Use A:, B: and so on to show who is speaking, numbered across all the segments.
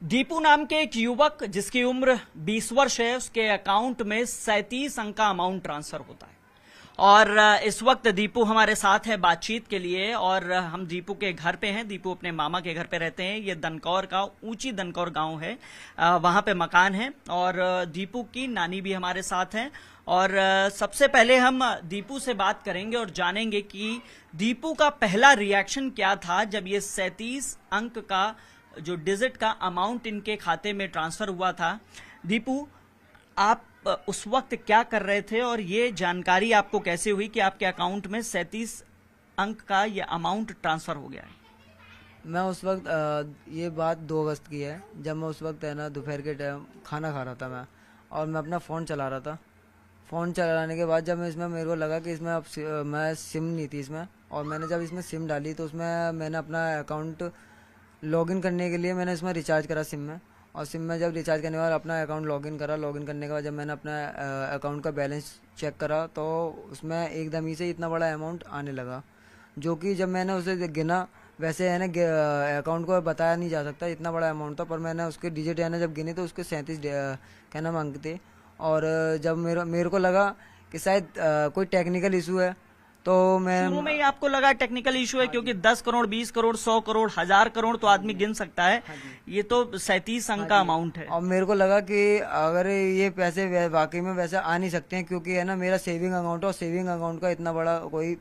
A: दीपू नाम के एक युवक जिसकी उम्र 20 वर्ष है, उसके अकाउंट में 37 अंक का अमाउंट ट्रांसफर होता है। और इस वक्त दीपू हमारे साथ है बातचीत के लिए, और हम दीपू के घर पे हैं। दीपू अपने मामा के घर पे रहते हैं। ये दनकौर का ऊंची दनकौर गांव है, वहां पे मकान है। और दीपू की नानी भी हमारे साथ हैं। और सबसे पहले हम दीपू से बात करेंगे और जानेंगे कि दीपू का पहला रिएक्शन क्या था जब ये 37 अंक का जो डिजिट का अमाउंट इनके खाते में ट्रांसफर हुआ था। दीपू, आप उस वक्त क्या कर रहे थे और ये जानकारी आपको कैसे हुई कि आपके अकाउंट में 37 अंक का ये अमाउंट ट्रांसफर हो गया है?
B: मैं उस वक्त ये बात 2 अगस्त की है, जब मैं उस वक्त है ना दोपहर के टाइम खाना खा रहा था मैं, और मैं अपना फ़ोन चला रहा था। फ़ोन चलाने के बाद जब मैं इसमें मेरे को लगा कि इसमें अब मैं सिम नहीं थी इसमें, और मैंने जब इसमें सिम डाली तो उसमें मैंने अपना अकाउंट लॉगिन करने के लिए मैंने इसमें रिचार्ज करा सिम में। और सिम में जब रिचार्ज करने के बाद अपना अकाउंट लॉगिन करा, लॉगिन करने के बाद जब मैंने अपना अकाउंट का बैलेंस चेक करा तो उसमें एकदम ही से इतना बड़ा अमाउंट आने लगा, जो कि जब मैंने उसे गिना, वैसे है ना अकाउंट को बताया नहीं जा सकता इतना बड़ा अमाउंट था, पर मैंने उसके डिजिट है ना जब गिने तो उसके 37 क्या नाम अंक थे। और जब मेरे को लगा कि शायद कोई टेक्निकल इशू है, तो मैं
A: शुरू में ही आपको लगा टेक्निकल इशू है? क्योंकि 10 करोड़, 20 करोड़, 100 करोड़, 1000 करोड़ तो आदमी गिन सकता है। ये तो 37 अंक का अमाउंट है।
B: और मेरे को लगा कि अगर ये पैसे वाकई में वैसे आ नहीं सकते हैं, क्योंकि है ना मेरा सेविंग अकाउंट है और सेविंग अकाउंट का इतना बड़ा कोई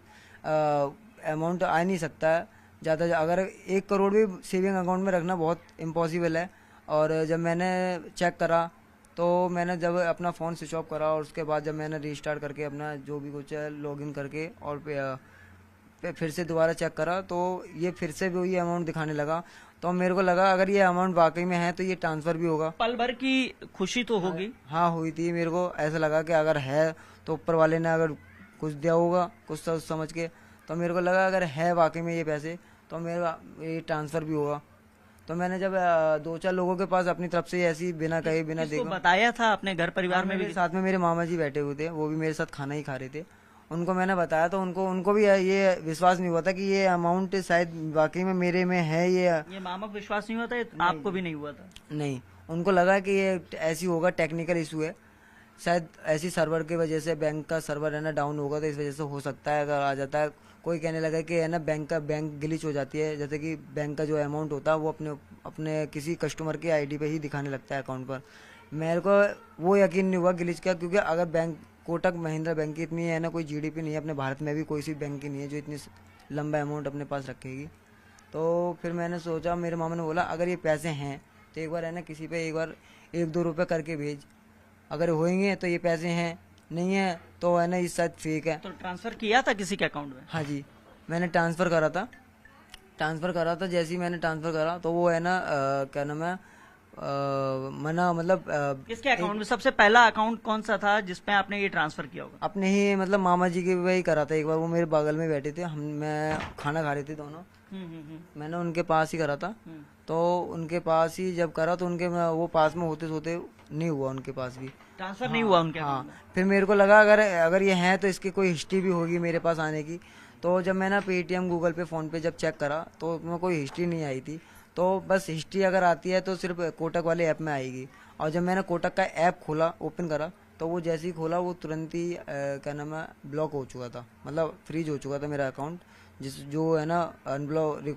B: अमाउंट आ नहीं सकता है ज़्यादा। अगर 1 करोड़ भी सेविंग अकाउंट में रखना बहुत इम्पॉसिबल है। और जब मैंने चेक करा तो मैंने जब अपना फ़ोन स्विच ऑफ करा, और उसके बाद जब मैंने रीस्टार्ट करके अपना जो भी कुछ है लॉगिन करके और फिर से दोबारा चेक करा तो ये फिर से भी वही अमाउंट दिखाने लगा। तो मेरे को लगा अगर ये अमाउंट वाकई में है तो ये ट्रांसफ़र भी होगा।
A: पल भर की खुशी तो होगी।
B: हाँ हुई थी। मेरे को ऐसा लगा कि अगर है तो ऊपर वाले ने अगर कुछ दिया होगा कुछ सोच समझ के, तो मेरे को लगा अगर है वाकई में ये पैसे तो मेरा ये ट्रांसफ़र भी होगा। तो मैंने जब 2-4 लोगों के पास अपनी तरफ से ऐसी बिना कहे बिना
A: किसको
B: देखे
A: बताया था? अपने घर परिवार में भी?
B: मेरे साथ में मेरे मामा जी बैठे हुए थे, वो भी मेरे साथ खाना ही खा रहे थे। उनको मैंने बताया तो उनको भी ये विश्वास नहीं हुआ था कि ये अमाउंट शायद वाकई में मेरे में है।
A: ये मामा को विश्वास नहीं हुआ था? आपको भी नहीं हुआ था?
B: नहीं, उनको लगा कि ये ऐसी होगा, टेक्निकल इशू है शायद, ऐसी सर्वर की वजह से, बैंक का सर्वर है ना डाउन होगा तो इस वजह से हो सकता है अगर आ जाता है। कोई कहने लगा कि है ना बैंक ग्लिच हो जाती है, जैसे कि बैंक का जो अमाउंट होता है वो अपने अपने किसी कस्टमर की आईडी पे ही दिखाने लगता है अकाउंट पर। मेरे को वो यकीन नहीं हुआ ग्लिच का, क्योंकि अगर बैंक कोटक महिंद्रा बैंक की इतनी है ना कोई जीडीपी नहीं है, अपने भारत में भी कोई सी बैंक की नहीं है जो इतनी लंबा अमाउंट अपने पास रखेगी। तो फिर मैंने सोचा, मेरे मामा ने बोला अगर ये पैसे हैं तो एक बार है ना किसी पे एक बार 1-2 रुपये करके भेज, अगर होंगे तो ये पैसे हैं, नहीं है तो है ना ये शायद फेक है।
A: तो ट्रांसफर किया था किसी के अकाउंट में?
B: हाँ जी, मैंने ट्रांसफ़र करा था। जैसे ही मैंने ट्रांसफ़र करा तो वो है ना क्या नाम है मना मतलब
A: किसके अकाउंट में? सबसे पहला अकाउंट कौन सा था जिसपे आपने ये ट्रांसफर किया होगा?
B: अपने ही मतलब मामा जी के वही करा था एक बार। वो मेरे बगल में बैठे थे, मैं खाना खा रहे थे दोनों। मैंने उनके पास ही करा था। तो उनके पास ही जब करा तो उनके वो पास में होते सोते नहीं हुआ, उनके पास भी
A: ट्रांसफर नहीं हुआ उनके
B: हाँ।
A: account में?
B: फिर मेरे को लगा अगर ये हैं तो इसकी कोई हिस्ट्री भी होगी मेरे पास आने की। तो जब मैंने पेटीएम, गूगल पे, फ़ोन पे जब चेक करा तो उसमें कोई हिस्ट्री नहीं आई थी। तो बस हिस्ट्री अगर आती है तो सिर्फ कोटक वाले ऐप में आएगी। और जब मैंने कोटक का ऐप खोला, ओपन करा, तो वो जैसे ही खोला वो तुरंत ही क्या नाम है ब्लॉक हो चुका था, मतलब फ्रीज हो चुका था मेरा अकाउंट। जो है ना अनब्लॉक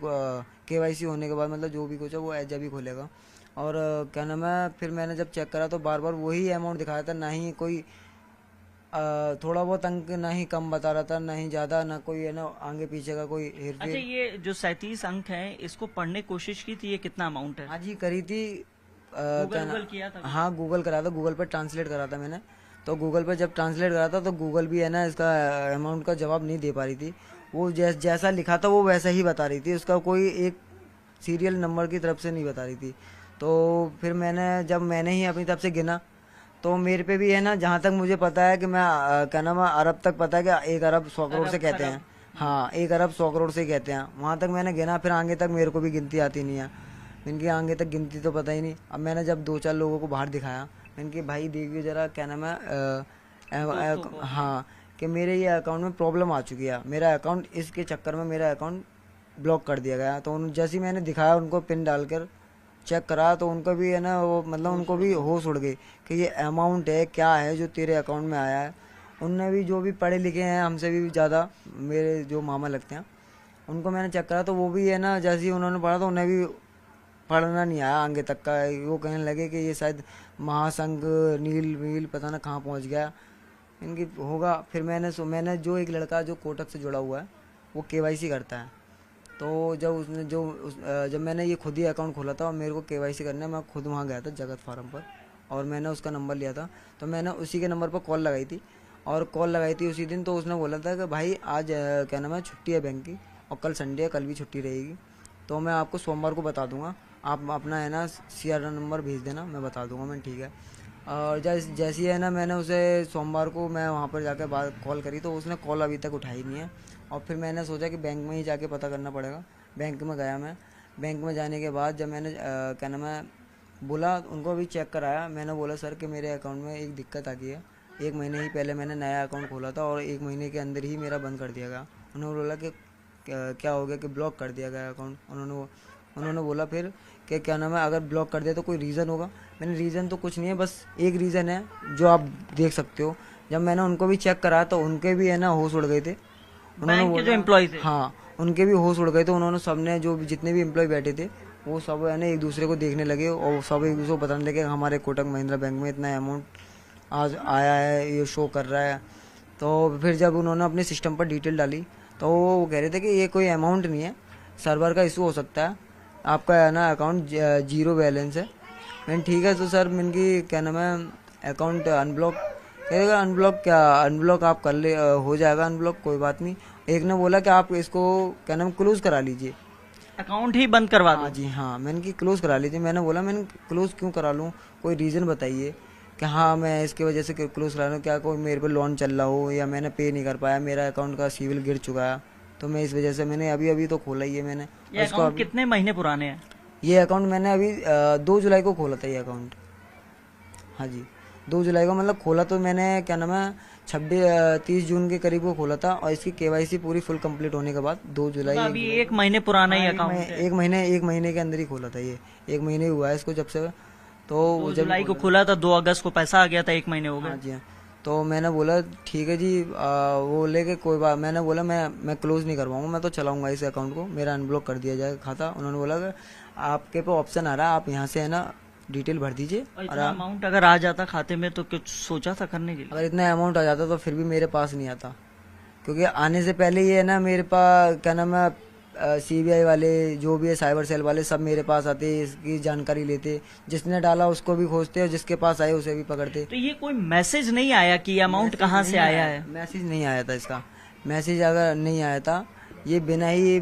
B: केवाईसी होने के बाद मतलब जो भी कुछ है वो जब ही खोलेगा। और क्या नाम है फिर मैंने जब चेक करा तो बार बार वही अमाउंट दिखाया था, ना ही कोई थोड़ा बहुत अंक ना ही कम बता रहा था, ना ही ज़्यादा, ना कोई है ना आगे पीछे का कोई हेरफेर।
A: अच्छा, ये जो 37 अंक है इसको पढ़ने की कोशिश की थी? ये कितना अमाउंट है?
B: हाँ जी करी थी।
A: गूगल किया था?
B: हाँ गूगल करा था, गूगल पर ट्रांसलेट करा था मैंने। तो गूगल पर जब ट्रांसलेट करा था तो गूगल भी है ना इसका अमाउंट का जवाब नहीं दे पा रही थी। वो जैसा लिखा था वो वैसा ही बता रही थी, उसका कोई एक सीरियल नंबर की तरफ से नहीं बता रही थी। तो फिर मैंने ही अपनी तरफ से गिना तो मेरे पे भी है ना, जहाँ तक मुझे पता है कि मैं क्या नाम है अरब तक पता है कि 1 अरब 100 करोड़ से कहते हैं। हाँ 1 अरब 100 करोड़ से कहते हैं, वहाँ तक मैंने गिना। फिर आगे तक मेरे को भी गिनती आती नहीं है, इनकी आगे तक गिनती तो पता ही नहीं। अब मैंने जब 2-4 लोगों को बाहर दिखाया, इनके भाई देखिए जरा क्या नाम है हाँ कि मेरे ये अकाउंट में प्रॉब्लम आ चुकी है, मेरा अकाउंट इसके चक्कर में मेरा अकाउंट ब्लॉक कर दिया गया। तो जैसे ही मैंने दिखाया उनको पिन डालकर चेक करा तो उनको भी है ना वो मतलब उनको भी होश उड़ गई कि ये अमाउंट है क्या है जो तेरे अकाउंट में आया है। उनने भी जो भी पढ़े लिखे हैं हमसे भी ज़्यादा, मेरे जो मामा लगते हैं, उनको मैंने चेक करा तो वो भी है ना जैसे ही उन्होंने पढ़ा तो उन्हें भी पढ़ना नहीं आया आगे तक का। वो कहने लगे कि ये शायद महासंघ नील वील पता ना कहाँ पहुँच गया इनकी होगा। फिर मैंने जो एक लड़का जो कोटक से जुड़ा हुआ है वो केवाईसी करता है, तो जब मैंने ये खुद ही अकाउंट खोला था और मेरे को केवाईसी करने मैं खुद वहाँ गया था जगत फार्म पर, और मैंने उसका नंबर लिया था। तो मैंने उसी के नंबर पर कॉल लगाई थी उसी दिन। तो उसने बोला था कि भाई आज क्या नाम है छुट्टी है बैंक की और कल संडे है, कल भी छुट्टी रहेगी, तो मैं आपको सोमवार को बता दूंगा, आप अपना है ना CRR नंबर भेज देना, मैं बता दूंगा। मैं ठीक है। और जैसी है ना मैंने उसे सोमवार को मैं वहाँ पर जाकर बात कॉल करी तो उसने कॉल अभी तक उठाई नहीं है। और फिर मैंने सोचा कि बैंक में ही जाके पता करना पड़ेगा। बैंक में गया मैं। बैंक में जाने के बाद जब मैंने क्या नाम है बोला, उनको भी चेक कराया, मैंने बोला सर कि मेरे अकाउंट में एक दिक्कत आ गई है। 1 महीने ही पहले मैंने नया अकाउंट खोला था और 1 महीने के अंदर ही मेरा बंद कर दिया गया। उन्होंने बोला कि क्या हो गया कि ब्लॉक कर दिया गया अकाउंट। उन्होंने बोला फिर कि क्या नाम है अगर ब्लॉक कर दिया तो कोई रीज़न होगा। मैंने रीज़न तो कुछ नहीं है, बस एक रीज़न है जो आप देख सकते हो। जब मैंने उनको भी चेक करा तो उनके भी है ना होश उड़ गए थे।
A: बैंक के जो एम्प्लॉय थे,
B: हाँ उनके भी होश उड़ गए थे। उन्होंने सबने जो जितने भी एम्प्लॉय बैठे थे वो सब है ना एक दूसरे को देखने लगे और सब एक दूसरे को बताने लगे हमारे कोटक महिंद्रा बैंक में इतना अमाउंट आज आया है, ये शो कर रहा है। तो फिर जब उन्होंने अपने सिस्टम पर डिटेल डाली तो वो कह रहे थे कि ये कोई अमाउंट नहीं है, सर्वर का इशू हो सकता है, आपका है ना अकाउंट 0 बैलेंस है। मैंने ठीक है तो सर मैंने क्या नाम है अकाउंट अनब्लॉक करेगा। अनब्लॉक आप कर ले, हो जाएगा अनब्लॉक, कोई बात नहीं। एक ने बोला कि आप इसको क्या नाम क्लोज करा लीजिए,
A: अकाउंट ही बंद करवा दो।
B: हाँ जी हाँ, मैंने कि क्लोज करा लीजिए। मैंने बोला मैंने क्लोज क्यों करा लूँ, कोई रीज़न बताइए कि हाँ मैं इसकी वजह से क्लोज करा लूँ, क्या कोई मेरे पे लोन चल रहा हो या मैंने पे नहीं कर पाया, मेरा अकाउंट का सिविल गिर चुका है, तो मैं इस वजह से मैंने अभी तो खोला ही है मैंने।
A: ये अकाउंट कितने महीने पुराने हैं?
B: ये अकाउंट मैंने अभी 2 जुलाई को खोला था ये अकाउंट। हाँ जी 2 जुलाई को मतलब खोला तो मैंने क्या नाम है 30 जून के करीब को खोला था और इसकी केवाईसी पूरी फुल कंप्लीट होने के बाद 2 जुलाई
A: तो अभी 1 महीने पुराना ही अकाउंट है।
B: 1 महीने के अंदर ही खोला था ये। 1 महीने हुआ है इसको जब से। तो
A: 2 जुलाई को खोला था, 2 अगस्त को पैसा आ गया था, 1 महीने हो गए।
B: हाँ जी हाँ। तो मैंने बोला ठीक है जी, वो लेके कोई बात, मैंने बोला मैं क्लोज नहीं करवाऊंगा, मैं तो चलाऊंगा इस अकाउंट को, मेरा अनब्लॉक कर दिया जाएगा खाता। उन्होंने बोला कि आपके पे ऑप्शन आ रहा है, आप यहाँ से है ना डिटेल भर दीजिए।
A: और इतना अमाउंट अगर आ जाता खाते में तो कुछ सोचा था करने के लिए?
B: अगर इतना अमाउंट आ जाता तो फिर भी मेरे पास नहीं आता, क्योंकि आने से पहले ये है ना मेरे पास क्या नाम है CBI वाले जो भी है साइबर सेल वाले सब मेरे पास आते, इसकी जानकारी लेते, जिसने डाला उसको भी खोजते और जिसके पास आए उसे भी पकड़ते।
A: तो ये कोई मैसेज नहीं आया कि ये अमाउंट कहाँ से आया है?
B: मैसेज नहीं आया था इसका। मैसेज अगर नहीं आया था, ये बिना ही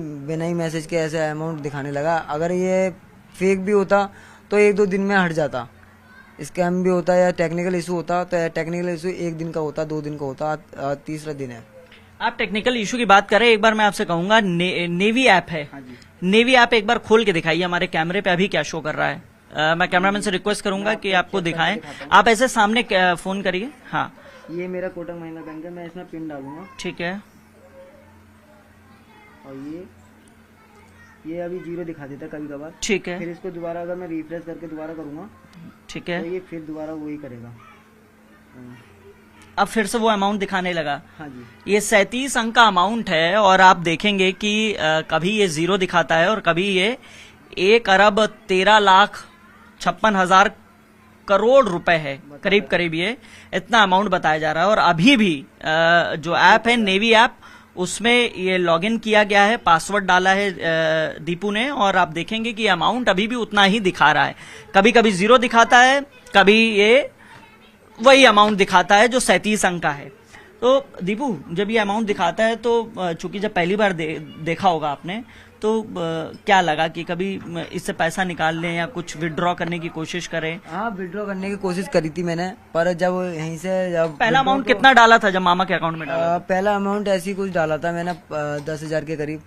B: मैसेज के ऐसे अमाउंट दिखाने लगा। अगर ये फेक भी होता तो 1-2 दिन में हट जाता, स्कैम भी होता या टेक्निकल इशू होता तो टेक्निकल इशू 1 दिन का होता, 2 दिन का होता, तीसरा दिन है।
A: आप टेक्निकल इशू की बात करें, एक बार मैं आपसे कहूंगा नेवी ऐप है।
B: हाँ जी।
A: नेवी ऐप एक बार खोल के दिखाइए हमारे कैमरे पे अभी क्या शो कर रहा है। मैं कैमरामैन से रिक्वेस्ट करूंगा कि आपको दिखाएं। आप ऐसे सामने फोन करिए। हाँ
B: ये मेरा कोटक महिंद्रा बैंक है, मैं इसमें पिन डालूंगा।
A: ठीक है।
B: और ये अभी 0 दिखा देता है कभी कभार।
A: ठीक है।
B: फिर इसको दोबारा अगर मैं रिफ्रेश करके दोबारा करूंगा
A: ठीक है
B: तो ये फिर दोबारा वही करेगा।
A: अब फिर से वो अमाउंट दिखाने लगा।
B: हाँ जी।
A: ये 37 अंक का अमाउंट है और आप देखेंगे कि कभी ये 0 दिखाता है और कभी ये 1,13,56,000 करोड़ रुपए है, करीब करीब ये इतना अमाउंट बताया जा रहा है। और अभी भी जो ऐप है नेवी ऐप, उसमें ये लॉगिन किया गया है, पासवर्ड डाला है दीपू ने, और आप देखेंगे कि अमाउंट अभी भी उतना ही दिखा रहा है। कभी कभी 0 दिखाता है, कभी ये वही अमाउंट दिखाता है जो 37 अंक का है। तो दीपू जब ये अमाउंट दिखाता है तो चूंकि जब पहली बार देखा होगा आपने तो क्या लगा कि कभी इससे पैसा निकाल लें या कुछ विड्रॉ करने की कोशिश करें?
B: हाँ विड्रॉ करने की कोशिश करी थी मैंने, पर जब यहीं से
A: पहला अमाउंट कितना डाला था जब मामा के अकाउंट में डाला?
B: पहला अमाउंट ऐसी कुछ डाला था मैंने 10,000 के करीब,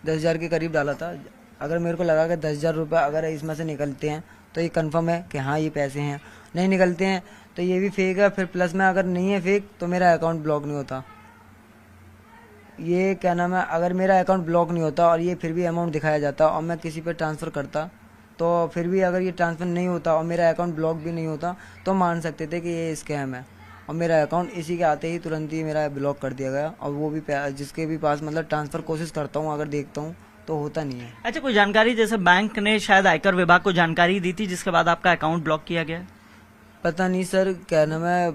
B: 10,000 के करीब डाला था। अगर मेरे को लगा कि 10,000 रुपये अगर इसमें से निकलते हैं तो ये कंफर्म है कि हाँ ये पैसे हैं, नहीं निकलते हैं तो ये भी फेक है। फिर प्लस में अगर नहीं है फेक तो मेरा अकाउंट ब्लॉक नहीं होता। ये क्या नाम है, अगर मेरा अकाउंट ब्लॉक नहीं होता और ये फिर भी अमाउंट दिखाया जाता और मैं किसी पे ट्रांसफ़र करता तो फिर भी अगर ये ट्रांसफर नहीं होता और मेरा अकाउंट ब्लॉक भी नहीं होता तो मान सकते थे कि ये स्कैम है। और मेरा अकाउंट इसी के आते ही तुरंत ही मेरा ब्लॉक कर दिया गया। और वो भी जिसके भी पास मतलब ट्रांसफर कोशिश करता हूँ, अगर देखता हूँ तो होता नहीं है।
A: अच्छा, कोई जानकारी, जैसे बैंक ने शायद आयकर विभाग को जानकारी दी थी जिसके बाद आपका अकाउंट ब्लॉक किया गया?
B: पता नहीं सर, क्या नाम है,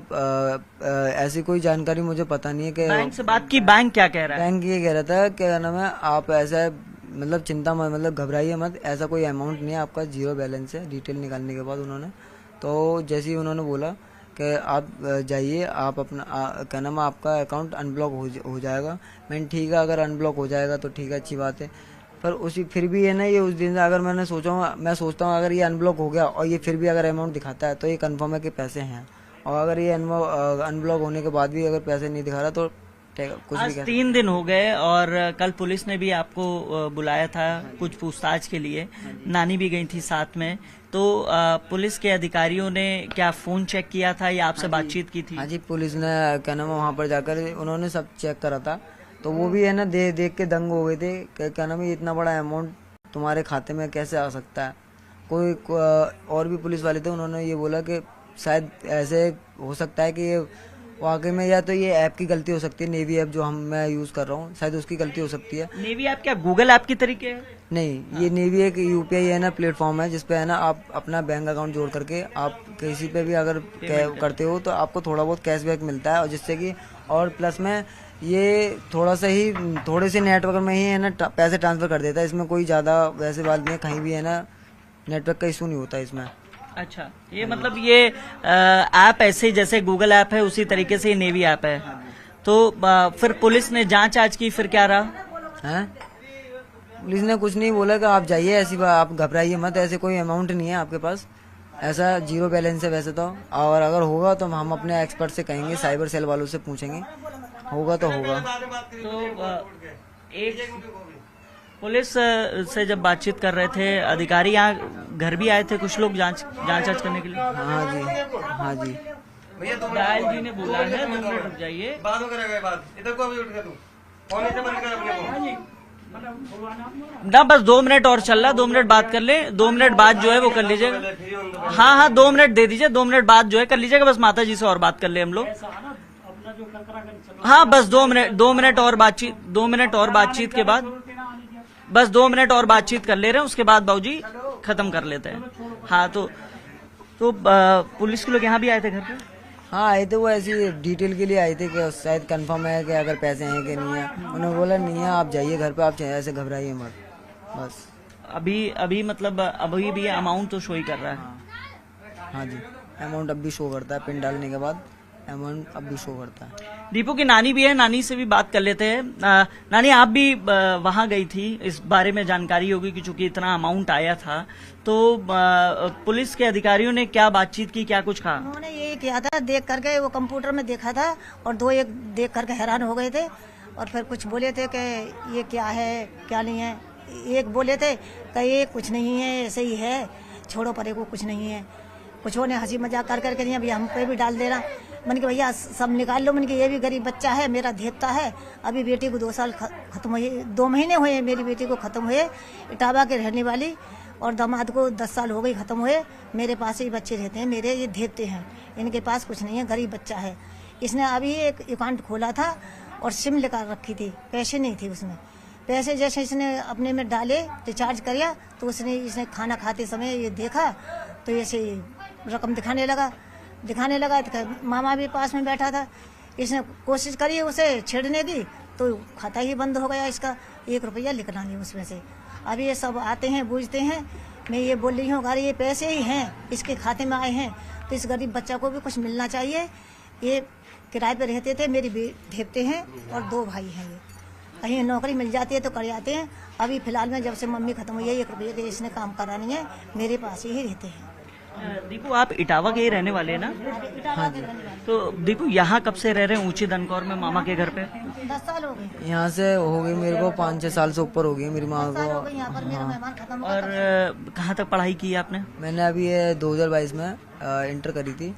B: ऐसी कोई जानकारी मुझे पता नहीं है कि
A: बैंक से बात की, बैंक क्या कह रहा है?
B: बैंक ये कह रहा था, क्या नाम है, आप ऐसा मतलब चिंता मत, मतलब घबराइए मत, ऐसा कोई अमाउंट नहीं है, आपका जीरो बैलेंस है। डिटेल निकालने के बाद उन्होंने, तो जैसे ही उन्होंने बोला कि आप जाइए, आप अपना क्या नाम है, आपका अकाउंट अनब्लॉक हो जाएगा। मैंने ठीक है, अगर अनब्लॉक हो जाएगा तो ठीक है, अच्छी बात है। पर उसी फिर भी है ना, ये उस दिन से अगर मैं सोचता हूँ अगर ये अनब्लॉक हो गया और ये फिर भी अगर अमाउंट दिखाता है तो ये कंफर्म है कि पैसे हैं। और अगर ये अनब्लॉक होने के बाद भी अगर पैसे नहीं दिखा रहा तो कुछ
A: आज
B: भी
A: 3 दिन हो गए और कल पुलिस ने भी आपको बुलाया था कुछ पूछताछ के लिए, नानी भी गई थी साथ में, तो पुलिस के अधिकारियों ने क्या फोन चेक किया था या आपसे बातचीत की थी?
B: हाँ जी, पुलिस ने क्या नाम है वहाँ पर जाकर उन्होंने सब चेक करा था। तो वो भी है ना देख के दंग हो गए थे कि क्या नाम है, इतना बड़ा अमाउंट तुम्हारे खाते में कैसे आ सकता है। और भी पुलिस वाले थे, उन्होंने ये बोला कि शायद ऐसे हो सकता है कि ये वाकई में या तो ये ऐप की गलती हो सकती है, नेवी ऐप जो मैं यूज कर रहा हूँ, शायद उसकी गलती हो सकती है।
A: नेवी ऐप क्या गूगल ऐप की तरीके है?
B: नहीं, ये नेवी एक यूपीआई है ना प्लेटफॉर्म है, जिसपे है ना आप अपना बैंक अकाउंट जोड़ करके आप किसी पे भी अगर करते हो तो आपको थोड़ा बहुत कैशबैक मिलता है। और जिससे कि और प्लस में ये थोड़े से नेटवर्क में ही है ना पैसे ट्रांसफर कर देता है। इसमें कोई ज्यादा वैसे बात नहीं है, कहीं भी है ना नेटवर्क का इशू नहीं होता इसमें।
A: अच्छा, ये मतलब ये ऐप ऐसे ही जैसे गूगल ऐप है उसी तरीके से ये नेवी ऐप है। तो फिर पुलिस ने जांच आज की, फिर क्या रहा
B: है? पुलिस ने कुछ नहीं बोला कि आप जाइए, ऐसी बात, आप घबराइए मत, ऐसे कोई अमाउंट नहीं है आपके पास, ऐसा जीरो बैलेंस है वैसे तो। और अगर होगा तो हम अपने एक्सपर्ट से कहेंगे, साइबर सेल वालों से पूछेंगे, होगा तो होगा।
A: तो एक पुलिस से जब बातचीत कर रहे थे अधिकारी, यहाँ घर भी आए थे कुछ लोग जांच करने के लिए?
B: हाँ जी, हाँ जी।
A: दयाल जी ने बोला है 2 मिनट रुक जाइए,
C: बात करेगा, बात इधर को अभी उठ के तू फोन से बंद कर अपने को
A: ना, बस 2 मिनट और चल रहा, 2 मिनट बात कर ले, 2 मिनट बाद जो है वो कर लीजिएगा। हाँ, 2 मिनट दे दीजिए, 2 मिनट बाद जो है कर लीजिएगा, बस माता जी से और बात कर ले हम लोग। हाँ, बस 2 मिनट और बातचीत, 2 मिनट और बातचीत के बाद, बस 2 मिनट और बातचीत कर ले रहे हैं, उसके बाद बाबूजी खत्म कर लेते हैं। हाँ, तो पुलिस के लोग यहाँ भी आए थे घर पे?
B: हाँ, आए थे, वो ऐसी डिटेल के लिए आए थे कि शायद कंफर्म है कि अगर पैसे हैं कि नहीं है। उन्होंने बोला नहीं है, आप जाइए घर पे, आप ऐसे घबराइए मत, बस।
A: अभी मतलब अभी भी अमाउंट तो शो ही कर रहा है?
B: हाँ जी, अमाउंट अब भी शो करता है, पिन डालने के बाद अमाउंट अब भी शो करता है।
A: दीपू की नानी भी है, नानी से भी बात कर लेते हैं। नानी, आप भी वहां गई थी, इस बारे में जानकारी होगी कि चूंकि इतना अमाउंट आया था, तो पुलिस के अधिकारियों ने क्या बातचीत की, क्या कुछ कहा?
D: उन्होंने यही किया था, देख करके वो कंप्यूटर में देखा था और 2-1 देख करके हैरान हो गए थे और फिर कुछ बोले थे कि ये क्या है क्या नहीं है। एक बोले थे कि ये कुछ नहीं है, ऐसे ही है, छोड़ो परे को, कुछ नहीं है। कुछ ने हंसी मजाक कर करके नहीं, अभी हम पे भी डाल देना। मन के भैया सब निकाल लो, मन के ये भी गरीब बच्चा है, मेरा देवता है। अभी बेटी को 2 साल खत्म हुए, 2 महीने हुए मेरी बेटी को खत्म हुए, इटावा के रहने वाली, और दामाद को 10 साल हो गई खत्म हुए। मेरे पास ही बच्चे रहते हैं, मेरे ये देवते हैं, इनके पास कुछ नहीं है, गरीब बच्चा है। इसने अभी एक अकाउंट खोला था और सिम लेकर रखी थी, पैसे नहीं थे उसमें। पैसे जैसे इसने अपने में डाले, रिचार्ज किया, तो इसने खाना खाते समय ये देखा तो ऐसे रकम दिखाने लगा तो मामा भी पास में बैठा था। इसने कोशिश करी उसे छेड़ने की, तो खाता ही बंद हो गया इसका, 1 रुपया निकला नहीं उसमें से। अभी ये सब आते हैं, बूझते हैं, मैं ये बोल रही हूँ अगर ये पैसे ही हैं, इसके खाते में आए हैं, तो इस गरीब बच्चा को भी कुछ मिलना चाहिए। ये किराए पे रहते थे, मेरी भेजते हैं और 2 भाई हैं। ये कहीं नौकरी मिल जाती है तो कर जाते हैं। अभी फिलहाल में जब से मम्मी खत्म हुई है, 1 रुपये के इसने काम करा नहीं है, मेरे पास ही रहते हैं।
A: दीपू, आप इटावा के ही रहने वाले हैं ना?
B: हाँ जी।
A: तो दीपू, यहाँ कब से रह रहे हैं ऊंची दनकौर में मामा के घर पे?
D: 10 साल हो गए।
B: यहाँ से हो गई मेरे को 5-6 साल से ऊपर हो गई मेरी माँ को।
D: यहाँ पर मेरा मेहमान खत्म हुआ।
A: और कहाँ तक पढ़ाई की है आपने?
B: मैंने अभी ये 2022 में इंटर करी थी,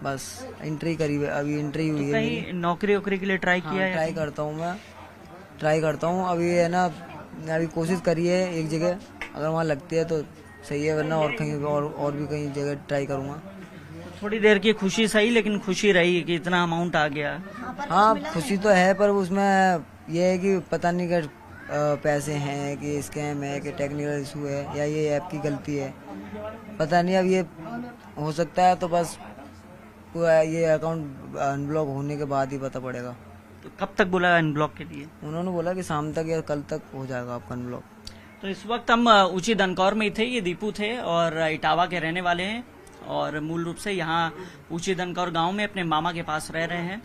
B: बस इंट्री करी, अभी इंट्री हुई है।
A: कहीं नौकरी वोकरी के लिए ट्राई किया है?
B: ट्राई करता हूँ, मैं ट्राई करता हूँ। अभी है ना, अभी कोशिश करी है एक जगह, अगर वहाँ लगती है तो सही है, वरना और कहीं और भी कहीं जगह ट्राई करूँगा।
A: थोड़ी देर की खुशी सही, लेकिन खुशी रही कि इतना अमाउंट आ गया।
B: हाँ खुशी तो है, पर उसमें यह है कि पता नहीं कि पैसे हैं कि स्कैम है कि टेक्निकल इशू है या ये ऐप की गलती है, पता नहीं। अब ये हो सकता है तो बस ये अकाउंट अनब्लॉक होने के बाद ही पता पड़ेगा।
A: तो कब तक बोला अनब्लॉक के लिए?
B: उन्होंने बोला कि शाम तक या कल तक हो जाएगा आपका अनब्लॉक।
A: तो इस वक्त हम ऊंची दनकौर में ही थे। ये दीपू थे और इटावा के रहने वाले हैं और मूल रूप से यहाँ ऊंची दनकौर गांव में अपने मामा के पास रह रहे हैं।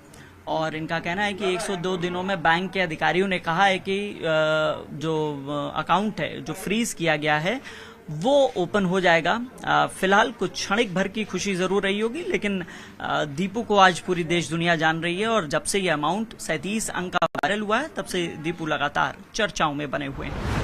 A: और इनका कहना है कि 102 दिनों में बैंक के अधिकारियों ने कहा है कि जो अकाउंट है जो फ्रीज किया गया है वो ओपन हो जाएगा। फिलहाल कुछ क्षणिक भर की खुशी जरूर रही होगी, लेकिन दीपू को आज पूरी देश दुनिया जान रही है। और जब से ये अमाउंट 37 अंक का वायरल हुआ है तब से दीपू लगातार चर्चाओं में बने हुए हैं।